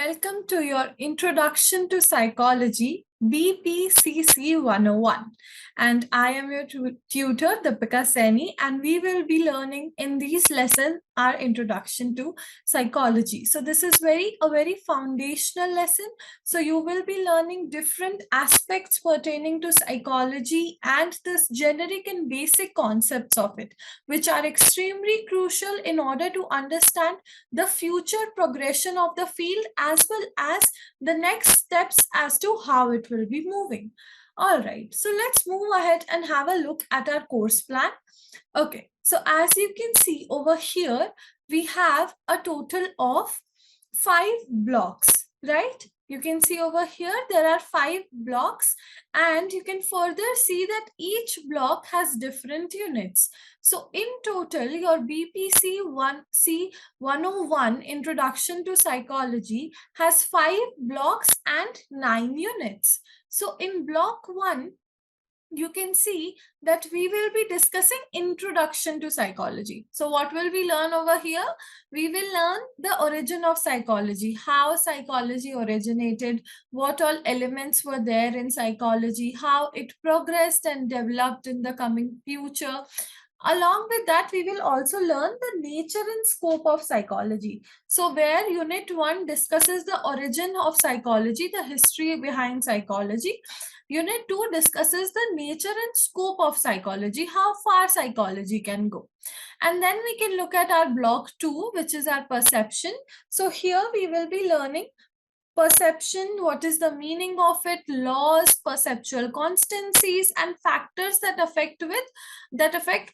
Welcome to your Introduction to Psychology, BPCC-101. And I am your tutor, Deepika Saini, and we will be learning in these lessons our introduction to psychology. So this is a very foundational lesson. So you will be learning different aspects pertaining to psychology and this generic and basic concepts of it, which are extremely crucial in order to understand the future progression of the field as well as the next steps as to how it will be moving. All right, so let's move ahead and have a look at our course plan. Okay, so as you can see over here, we have a total of 5 blocks, right? You can see over here, there are 5 blocks, and you can further see that each block has different units. So in total, your BPC-101 Introduction to Psychology has 5 blocks and 9 units. So in block 1, you can see that we will be discussing introduction to psychology. So what will we learn over here? We will learn the origin of psychology, how psychology originated, what all elements were there in psychology, how it progressed and developed in the coming future. Along with that, we will also learn the nature and scope of psychology. So where Unit 1 discusses the origin of psychology, the history behind psychology. Unit 2 discusses the nature and scope of psychology, how far psychology can go. And then we can look at our block 2, which is our perception. So here we will be learning perception, what is the meaning of it, laws, perceptual constancies, and factors that affect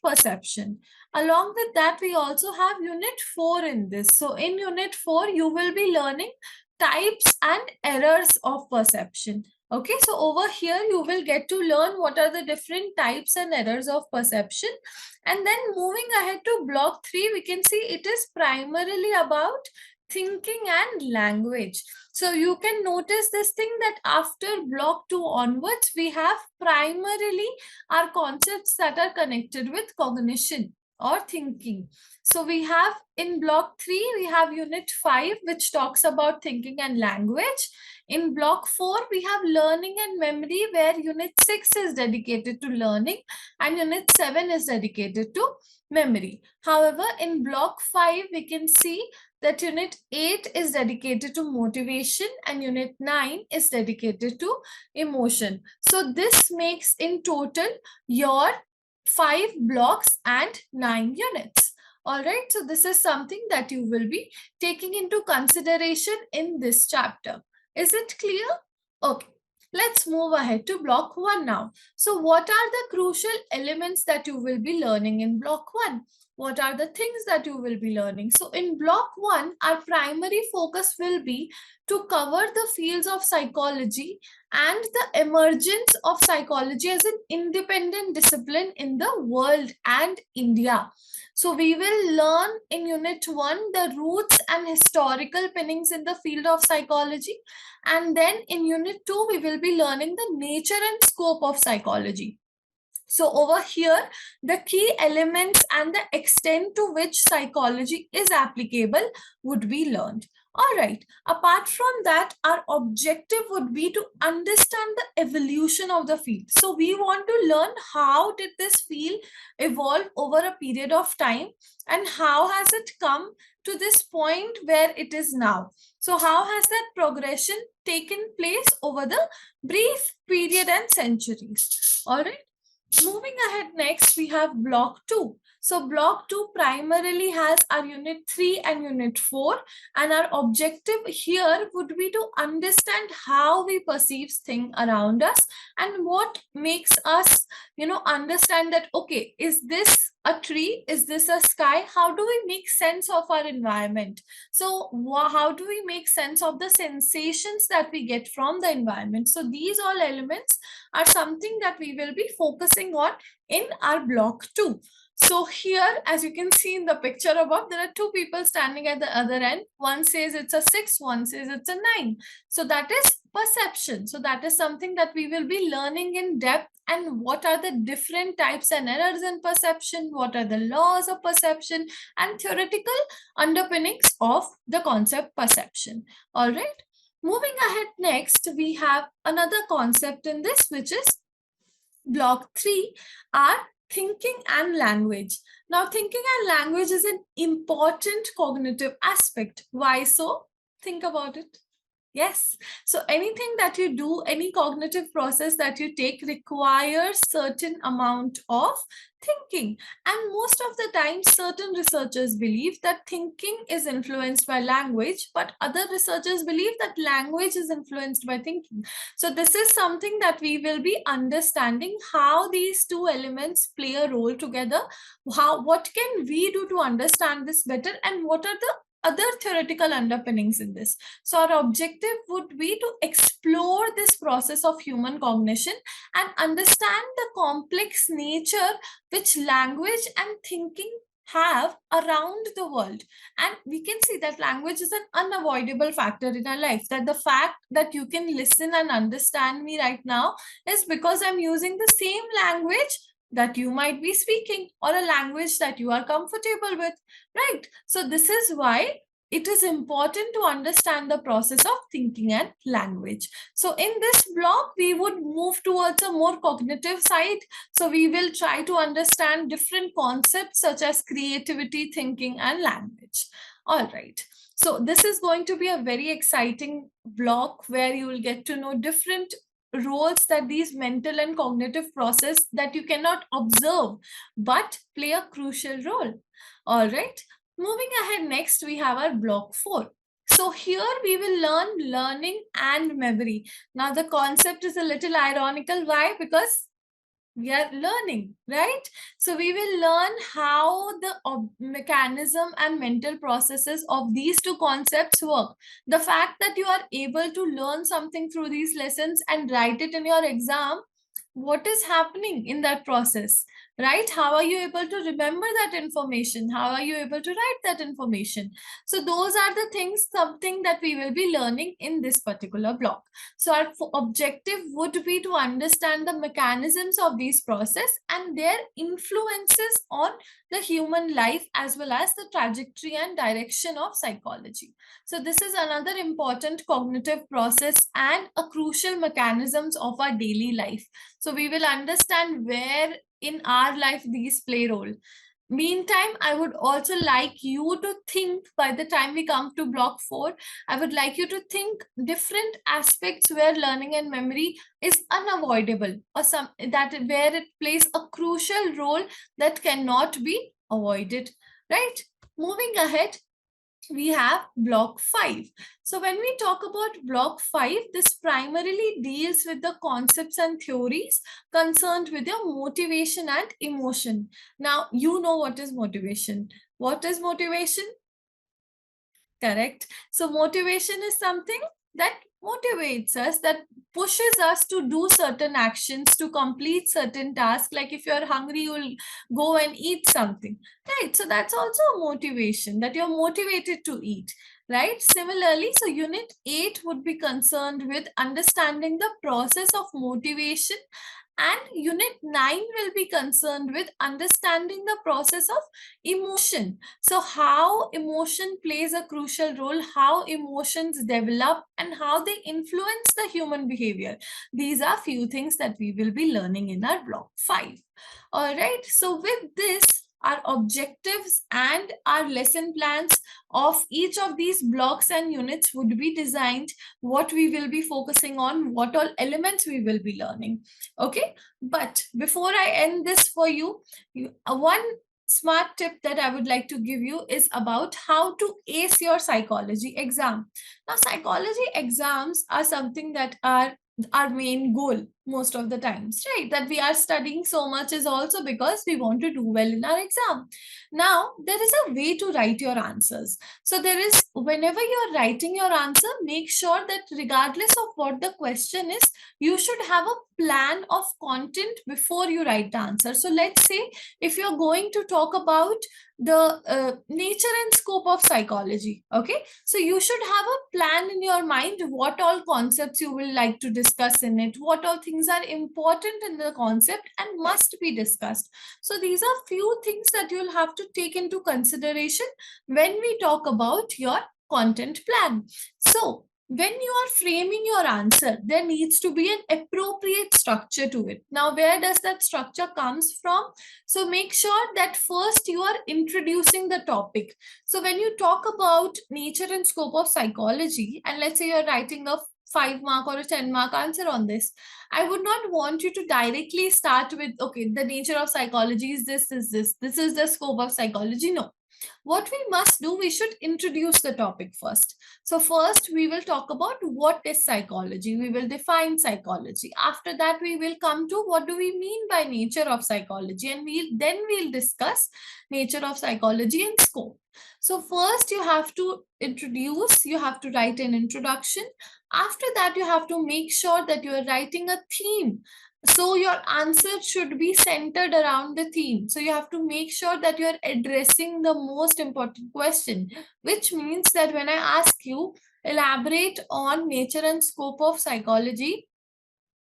perception. Along with that, we also have Unit 4 in this. So in Unit 4, you will be learning types and errors of perception. Okay, so over here, you will get to learn what are the different types and errors of perception. And then moving ahead to block 3, we can see it is primarily about thinking and language. So you can notice this thing that after block 2 onwards, we have primarily our concepts that are connected with cognition or thinking. So we have in block 3, we have Unit 5, which talks about thinking and language. In block 4, we have learning and memory, where Unit 6 is dedicated to learning and Unit 7 is dedicated to memory. However, in block 5, we can see that Unit 8 is dedicated to motivation and Unit 9 is dedicated to emotion. So this makes in total your 5 blocks and 9 units. All right, so this is something that you will be taking into consideration in this chapter. Is it clear? Okay. Let's move ahead to block 1 now. So what are the crucial elements that you will be learning in block 1? What are the things that you will be learning? So in block 1, our primary focus will be to cover the fields of psychology and the emergence of psychology as an independent discipline in the world and India. So we will learn in Unit 1 the roots and historical pinnings in the field of psychology. And then in Unit 2, we will be learning the nature and scope of psychology. So over here, the key elements and the extent to which psychology is applicable would be learned. All right, apart from that, our objective would be to understand the evolution of the field. So we want to learn how did this field evolve over a period of time and how has it come to this point where it is now. So how has that progression taken place over the brief period and centuries? All right. Moving ahead next, we have block 2. So block 2 primarily has our Unit 3 and Unit 4, and our objective here would be to understand how we perceive things around us and what makes us, understand that, okay, is this a tree? Is this a sky? How do we make sense of our environment? So how do we make sense of the sensations that we get from the environment? So these all elements are something that we will be focusing on in our block 2. So here, as you can see in the picture above, there are two people standing at the other end. One says it's a 6, one says it's a 9. So that is perception. So that is something that we will be learning in depth, and what are the different types and errors in perception, what are the laws of perception, and theoretical underpinnings of the concept perception. All right. Moving ahead, next we have another concept in this, which is block 3 are thinking and language. Now, thinking and language is an important cognitive aspect. Why so? Think about it. Yes. So anything that you do, any cognitive process that you take requires certain amount of thinking. And most of the time, certain researchers believe that thinking is influenced by language, but other researchers believe that language is influenced by thinking. So this is something that we will be understanding, how these two elements play a role together. What can we do to understand this better, and what are the other theoretical underpinnings in this. So our objective would be to explore this process of human cognition and understand the complex nature which language and thinking have around the world. And we can see that language is an unavoidable factor in our life, that the fact that you can listen and understand me right now is because I'm using the same language that you might be speaking, or a language that you are comfortable with, right? So this is why it is important to understand the process of thinking and language. So in this block, we would move towards a more cognitive side. So we will try to understand different concepts such as creativity, thinking, and language. All right. So this is going to be a very exciting block where you will get to know different roles that these mental and cognitive process that you cannot observe but play a crucial role. All right. Moving ahead, next we have our block 4. So here we will learn learning and memory. Now the concept is a little ironical. Why? Because we are learning, right? So we will learn how the mechanism and mental processes of these two concepts work. The fact that you are able to learn something through these lessons and write it in your exam, what is happening in that process, right? How are you able to remember that information? How are you able to write that information? So those are the things, something that we will be learning in this particular block. So our objective would be to understand the mechanisms of these process and their influences on the human life, as well as the trajectory and direction of psychology. So this is another important cognitive process and a crucial mechanisms of our daily life. So we will understand where in our life these play role. Meantime, I would also like you to think, by the time we come to block 4, I would like you to think different aspects where learning and memory is unavoidable, or some that where it plays a crucial role that cannot be avoided, right? Moving ahead, we have block 5. So when we talk about block 5, this primarily deals with the concepts and theories concerned with your motivation and emotion. Now, you know what is motivation. What is motivation? Correct. So motivation is something that motivates us, that pushes us to do certain actions, to complete certain tasks. Like if you're hungry, you'll go and eat something, right? So that's also a motivation, that you're motivated to eat, right? Similarly, so unit 8 would be concerned with understanding the process of motivation, and unit 9 will be concerned with understanding the process of emotion. So how emotion plays a crucial role, how emotions develop, and how they influence the human behavior. These are few things that we will be learning in our block 5. All right. So with this, our objectives and our lesson plans of each of these blocks and units would be designed, what we will be focusing on, what all elements we will be learning. Okay. But before I end this for you, one smart tip that I would like to give you is about how to ace your psychology exam. Now, psychology exams are something that are our main goal, most of the times, right? That we are studying so much is also because we want to do well in our exam. Now, there is a way to write your answers. So there is, whenever you're writing your answer, make sure that regardless of what the question is, you should have a plan of content before you write the answer. So let's say if you're going to talk about the nature and scope of psychology, okay, so you should have a plan in your mind what all concepts you will like to discuss in it, what all things are important in the concept and must be discussed. So these are few things that you'll have to take into consideration when we talk about your content plan. So when you are framing your answer, there needs to be an appropriate structure to it. Now, where does that structure comes from? So make sure that first you are introducing the topic. So when you talk about nature and scope of psychology, and let's say you're writing a 5 mark or a 10 mark answer on this, I would not want you to directly start with, okay, the nature of psychology is this is the scope of psychology. No, what we must do, we should introduce the topic first. So first we will talk about what is psychology. We will define psychology. After that, we will come to what do we mean by nature of psychology, and we'll discuss nature of psychology and scope. So first you have to introduce, you have to write an introduction. After that, you have to make sure that you are writing a theme. So your answer should be centered around the theme. So you have to make sure that you are addressing the most important question, which means that when I ask you, elaborate on nature and scope of psychology,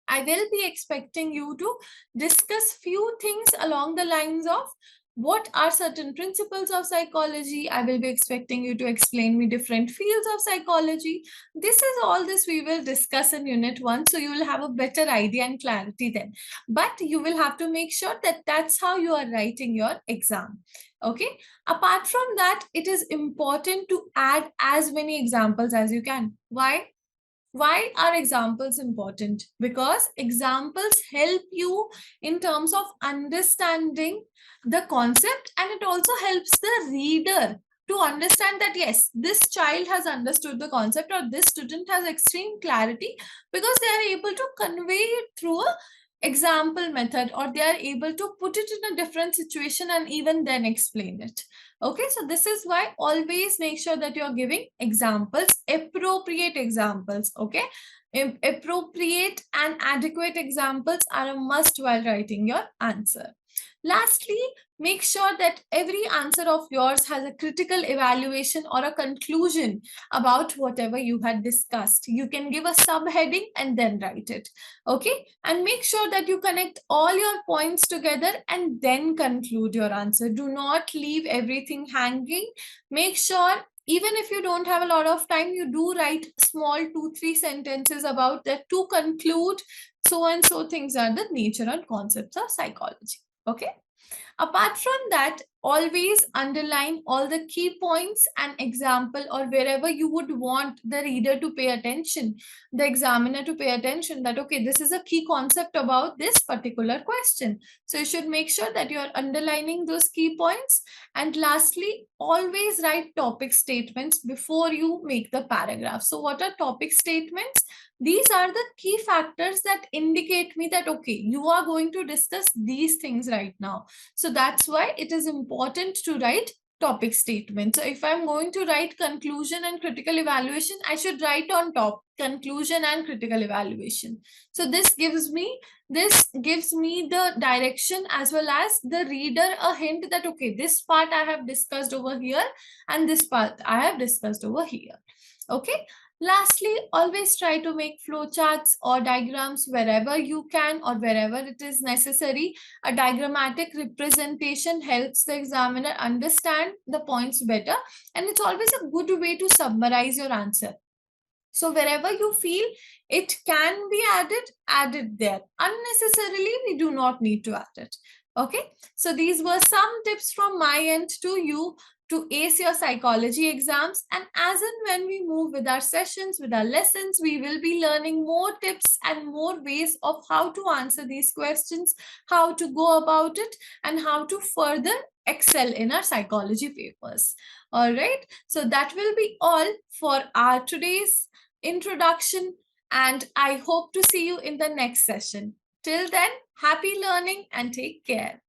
I will be expecting you to discuss few things along the lines of what are certain principles of psychology. I will be expecting you to explain me different fields of psychology. This is all this we will discuss in unit 1. So you will have a better idea and clarity then. But you will have to make sure that that's how you are writing your exam. Okay. Apart from that, it is important to add as many examples as you can. Why? Why are examples important? Because examples help you in terms of understanding the concept, and it also helps the reader to understand that yes, this child has understood the concept or this student has extreme clarity, because they are able to convey it through a example method, or they are able to put it in a different situation and even then explain it. Okay, so this is why always make sure that you are giving examples, appropriate examples. Okay, appropriate and adequate examples are a must while writing your answer. Lastly, make sure that every answer of yours has a critical evaluation or a conclusion about whatever you had discussed. You can give a subheading and then write it. Okay, and make sure that you connect all your points together and then conclude your answer. Do not leave everything hanging. Make sure, even if you don't have a lot of time, you do write small 2-3 sentences about that to conclude so and so things are the nature and concepts of psychology. Okay. Apart from that, always underline all the key points and example, or wherever you would want the reader to pay attention, the examiner to pay attention, that okay, this is a key concept about this particular question. So you should make sure that you are underlining those key points. And lastly, always write topic statements before you make the paragraph. So what are topic statements? These are the key factors that indicate me that okay, you are going to discuss these things right now. So that's why it is important to write topic statements. So if I'm going to write conclusion and critical evaluation, I should write on top conclusion and critical evaluation. So this gives me the direction, as well as the reader a hint that okay, this part I have discussed over here and this part I have discussed over here. Okay. Lastly, always try to make flowcharts or diagrams wherever you can or wherever it is necessary. A diagrammatic representation helps the examiner understand the points better, and it's always a good way to summarize your answer. So wherever you feel it can be added, add it there. Unnecessarily, we do not need to add it. Okay, so these were some tips from my end to you to ace your psychology exams. And as and when we move with our sessions, with our lessons, we will be learning more tips and more ways of how to answer these questions, how to go about it, and how to further excel in our psychology papers. All right, so that will be all for our today's introduction and I hope to see you in the next session. Till then, happy learning and take care.